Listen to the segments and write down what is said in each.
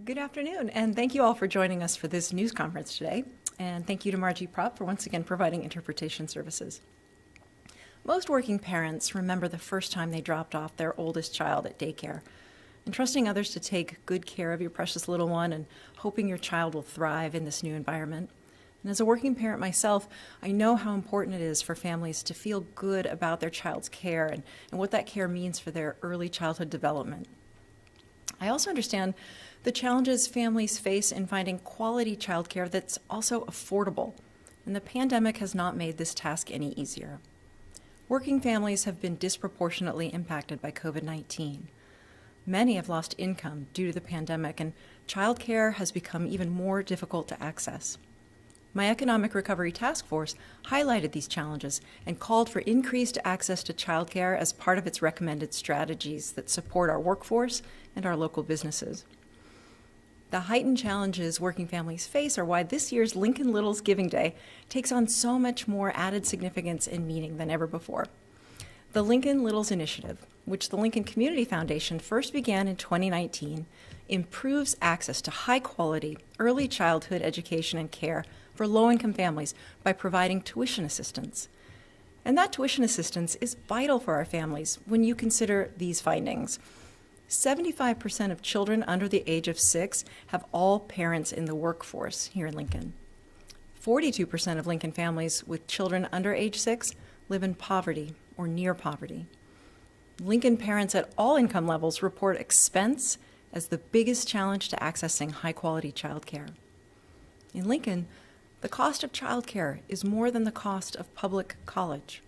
Good afternoon, and thank you all for joining us for this news conference today. And thank you to Margie Prop for once again providing interpretation services. Most working parents remember the first time they dropped off their oldest child at daycare, and trusting others to take good care of your precious little one and hoping your child will thrive in this new environment. And as a working parent myself, I know how important it is for families to feel good about their child's care and what that care means for their early childhood development. I also understand the challenges families face in finding quality childcare that's also affordable, and the pandemic has not made this task any easier. Working families have been disproportionately impacted by COVID-19. Many have lost income due to the pandemic, and childcare has become even more difficult to access. My Economic Recovery Task Force highlighted these challenges and called for increased access to childcare as part of its recommended strategies that support our workforce and our local businesses. The heightened challenges working families face are why this year's Lincoln Littles Giving Day takes on so much more added significance and meaning than ever before. The Lincoln Littles Initiative, which the Lincoln Community Foundation first began in 2019, improves access to high-quality early childhood education and care for low-income families by providing tuition assistance. And that tuition assistance is vital for our families when you consider these findings. 75% of children under the age of 6 have all parents in the workforce here in Lincoln. 42% of Lincoln families with children under age 6 live in poverty or near poverty. Lincoln parents at all income levels report expense as the biggest challenge to accessing high-quality childcare. In Lincoln, the cost of childcare is more than the cost of public college.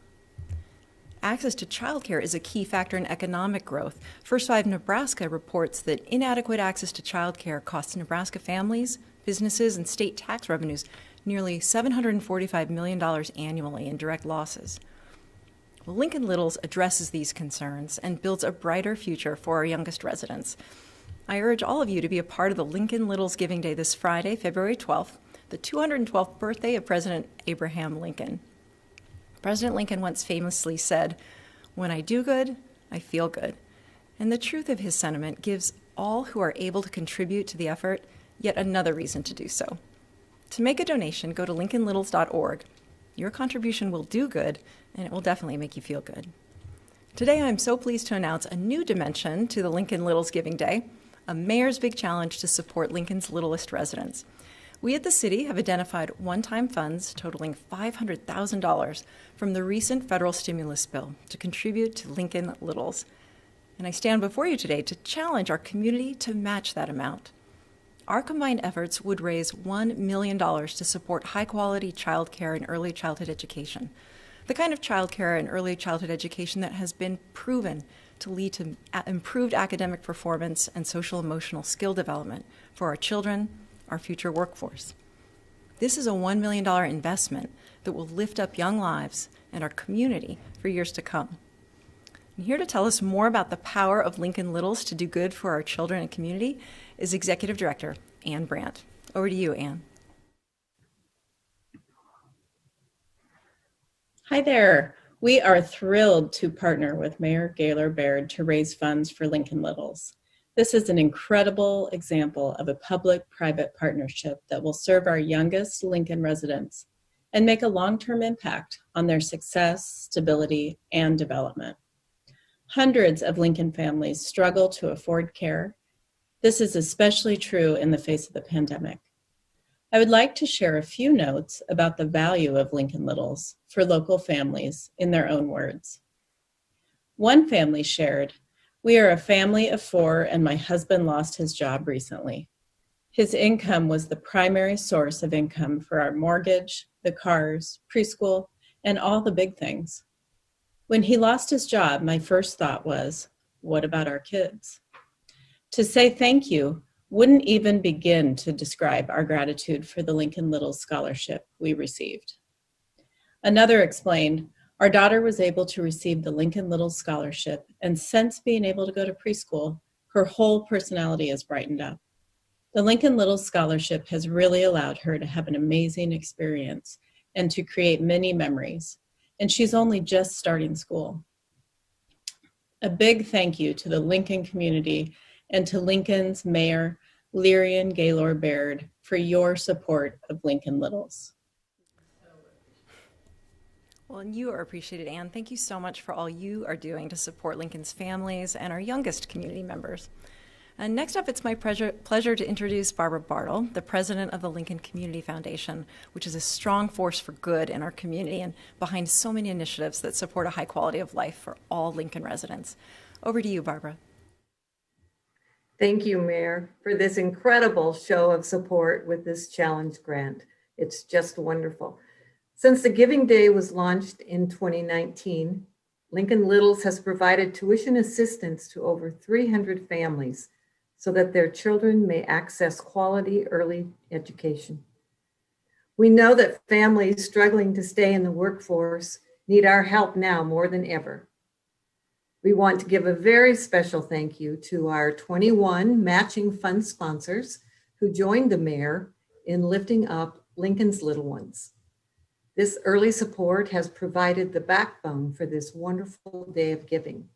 Access to childcare is a key factor in economic growth. First Five Nebraska reports that inadequate access to childcare costs Nebraska families, businesses, and state tax revenues nearly $745 million annually in direct losses. Well, Lincoln Littles addresses these concerns and builds a brighter future for our youngest residents. I urge all of you to be a part of the Lincoln Littles Giving Day this Friday, February 12th, the 212th birthday of President Abraham Lincoln. President Lincoln once famously said, "When I do good, I feel good." And the truth of his sentiment gives all who are able to contribute to the effort yet another reason to do so. To make a donation, go to lincolnlittles.org. Your contribution will do good, and it will definitely make you feel good. Today, I'm so pleased to announce a new dimension to the Lincoln Littles Giving Day, a mayor's big challenge to support Lincoln's littlest residents. We at the city have identified one-time funds totaling $500,000 from the recent federal stimulus bill to contribute to Lincoln Littles. And I stand before you today to challenge our community to match that amount. Our combined efforts would raise $1 million to support high-quality childcare and early childhood education, the kind of childcare and early childhood education that has been proven to lead to improved academic performance and social-emotional skill development for our children, our future workforce. This is a $1 million investment that will lift up young lives and our community for years to come. And here to tell us more about the power of Lincoln Littles to do good for our children and community is Executive Director Ann Brandt. Over to you, Ann. Hi there. We are thrilled to partner with Mayor Gaylor Baird to raise funds for Lincoln Littles. This is an incredible example of a public-private partnership that will serve our youngest Lincoln residents and make a long-term impact on their success, stability, and development. Hundreds of Lincoln families struggle to afford care. This is especially true in the face of the pandemic. I would like to share a few notes about the value of Lincoln Littles for local families in their own words. One family shared, "We are a family of 4 and my husband lost his job recently. His income was the primary source of income for our mortgage, the cars, preschool, and all the big things. When he lost his job, my first thought was, what about our kids? To say thank you wouldn't even begin to describe our gratitude for the Lincoln Littles scholarship we received." Another explained, "Our daughter was able to receive the Lincoln Littles scholarship, and since being able to go to preschool, her whole personality has brightened up. The Lincoln Littles scholarship has really allowed her to have an amazing experience and to create many memories, and she's only just starting school." A big thank you to the Lincoln community and to Lincoln's mayor, Lyrian Gaylor Baird, for your support of Lincoln Littles. Well, and you are appreciated, Anne. Thank you so much for all you are doing to support Lincoln's families and our youngest community members. And next up, it's my pleasure to introduce Barbara Bartle, the president of the Lincoln Community Foundation, which is a strong force for good in our community and behind so many initiatives that support a high quality of life for all Lincoln residents. Over to you, Barbara. Thank you, Mayor, for this incredible show of support with this challenge grant. It's just wonderful. Since the Giving Day was launched in 2019, Lincoln Littles has provided tuition assistance to over 300 families so that their children may access quality early education. We know that families struggling to stay in the workforce need our help now more than ever. We want to give a very special thank you to our 21 matching fund sponsors who joined the mayor in lifting up Lincoln's little ones. This early support has provided the backbone for this wonderful day of giving.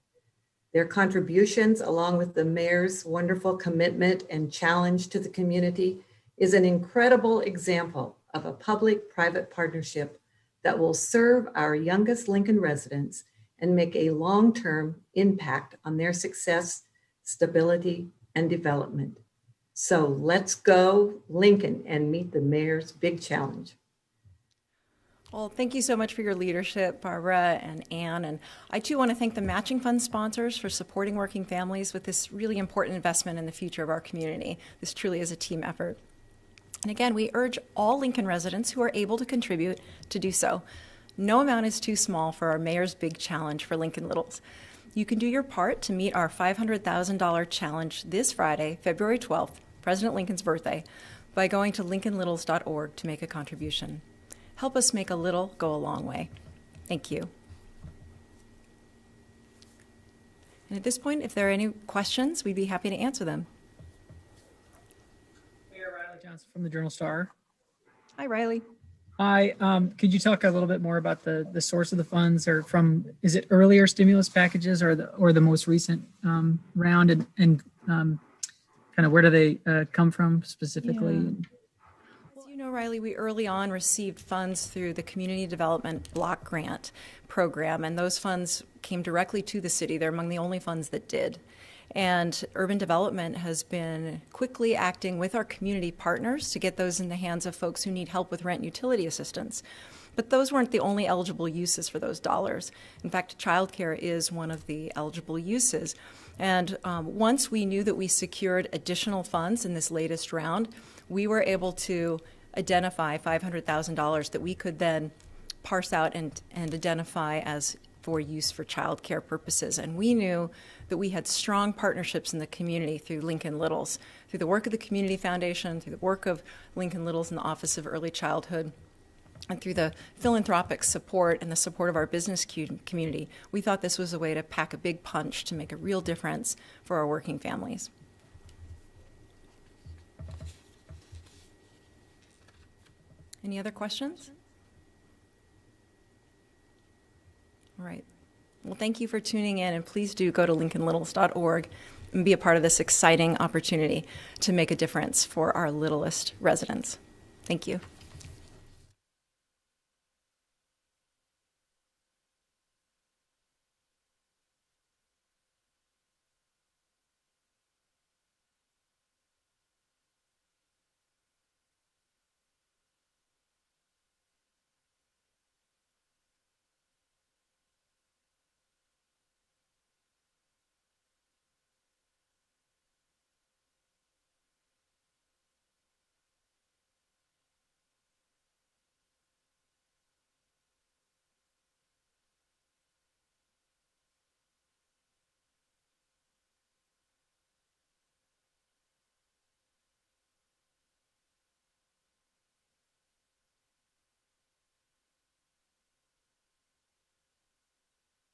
Their contributions, along with the mayor's wonderful commitment and challenge to the community, is an incredible example of a public-private partnership that will serve our youngest Lincoln residents and make a long-term impact on their success, stability, and development. So let's go Lincoln and meet the mayor's big challenge. Well, thank you so much for your leadership, Barbara and Anne. And I too want to thank the matching fund sponsors for supporting working families with this really important investment in the future of our community. This truly is a team effort. And again, we urge all Lincoln residents who are able to contribute to do so. No amount is too small for our mayor's big challenge for Lincoln Littles. You can do your part to meet our $500,000 challenge this Friday, February 12th, President Lincoln's birthday, by going to lincolnlittles.org to make a contribution. Help us make a little go a long way. Thank you. And at this point, if there are any questions, we'd be happy to answer them. Mayor Riley Johnson from the Journal-Star. Hi, Riley. Hi, could you talk a little bit more about the source of the funds, or is it earlier stimulus packages or the most recent round, and kind of where do they come from specifically? Yeah. As you know, Riley, we early on received funds through the Community Development Block Grant program, and those funds came directly to the city. They're among the only funds that did. And urban development has been quickly acting with our community partners to get those in the hands of folks who need help with rent utility assistance. But those weren't the only eligible uses for those dollars. In fact, childcare is one of the eligible uses. And once we knew that we secured additional funds in this latest round, we were able to identify $500,000 that we could then parse out and identify as for use for child care purposes. And we knew that we had strong partnerships in the community through Lincoln Littles, through the work of the Community Foundation, through the work of Lincoln Littles in the Office of Early Childhood, and through the philanthropic support and the support of our business community. We thought this was a way to pack a big punch to make a real difference for our working families. Any other questions? All right. Well, thank you for tuning in, and please do go to lincolnlittles.org and be a part of this exciting opportunity to make a difference for our littlest residents. Thank you.